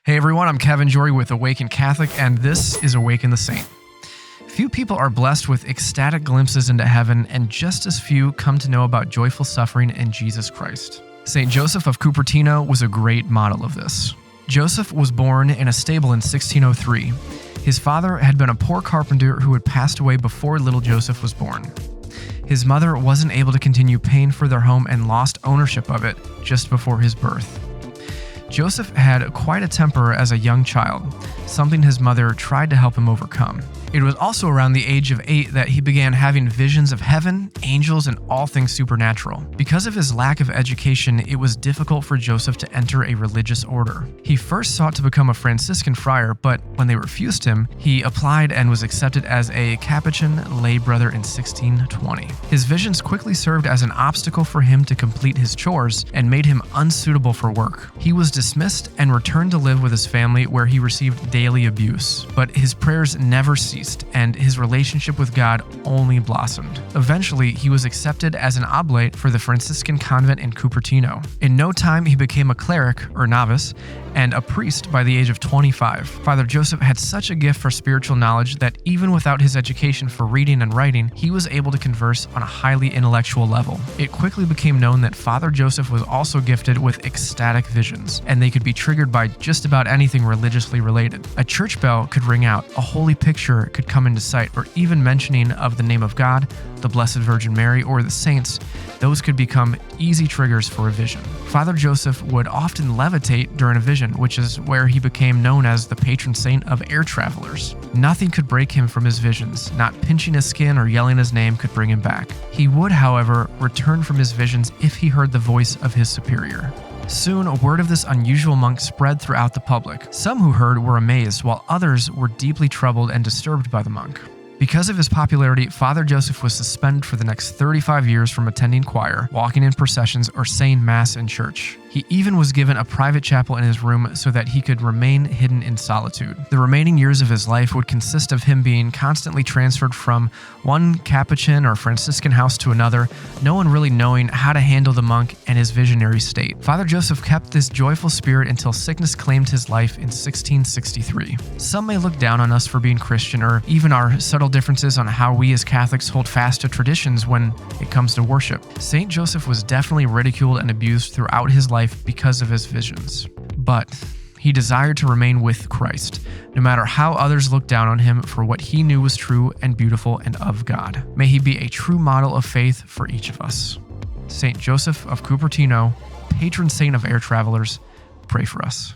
Hey everyone, I'm Kevin Jorrey with Awaken Catholic, and this is Awaken the Saint. Few people are blessed with ecstatic glimpses into heaven, and just as few come to know about joyful suffering in Jesus Christ. St. Joseph of Cupertino was a great model of this. Joseph was born in a stable in 1603. His father had been a poor carpenter who had passed away before little Joseph was born. His mother wasn't able to continue paying for their home and lost ownership of it just before his birth. Joseph had quite a temper as a young child, something his mother tried to help him overcome. It was also around the age of 8 that he began having visions of heaven, angels, and all things supernatural. Because of his lack of education, it was difficult for Joseph to enter a religious order. He first sought to become a Franciscan friar, but when they refused him, he applied and was accepted as a Capuchin lay brother in 1620. His visions quickly served as an obstacle for him to complete his chores and made him unsuitable for work. He was dismissed and returned to live with his family, where he received daily abuse. But his prayers never ceased, and his relationship with God only blossomed. Eventually, he was accepted as an oblate for the Franciscan convent in Cupertino. In no time, he became a cleric, or novice, and a priest by the age of 25. Father Joseph had such a gift for spiritual knowledge that even without his education for reading and writing, he was able to converse on a highly intellectual level. It quickly became known that Father Joseph was also gifted with ecstatic visions, and they could be triggered by just about anything religiously related. A church bell could ring out, a holy picture could come into sight, or even mentioning of the name of God, the Blessed Virgin Mary, or the saints, those could become easy triggers for a vision. Father Joseph would often levitate during a vision, which is where he became known as the patron saint of air travelers. Nothing could break him from his visions. Not pinching his skin or yelling his name could bring him back. He would, however, return from his visions if he heard the voice of his superior. Soon, a word of this unusual monk spread throughout the public. Some who heard were amazed, while others were deeply troubled and disturbed by the monk. Because of his popularity, Father Joseph was suspended for the next 35 years from attending choir, walking in processions, or saying Mass in church. He even was given a private chapel in his room so that he could remain hidden in solitude. The remaining years of his life would consist of him being constantly transferred from one Capuchin or Franciscan house to another, no one really knowing how to handle the monk and his visionary state. Father Joseph kept this joyful spirit until sickness claimed his life in 1663. Some may look down on us for being Christian, or even our subtle differences on how we as Catholics hold fast to traditions when it comes to worship. St. Joseph was definitely ridiculed and abused throughout his life because of his visions. But he desired to remain with Christ, no matter how others looked down on him, for what he knew was true and beautiful and of God. May he be a true model of faith for each of us. St. Joseph of Cupertino, patron saint of air travelers, pray for us.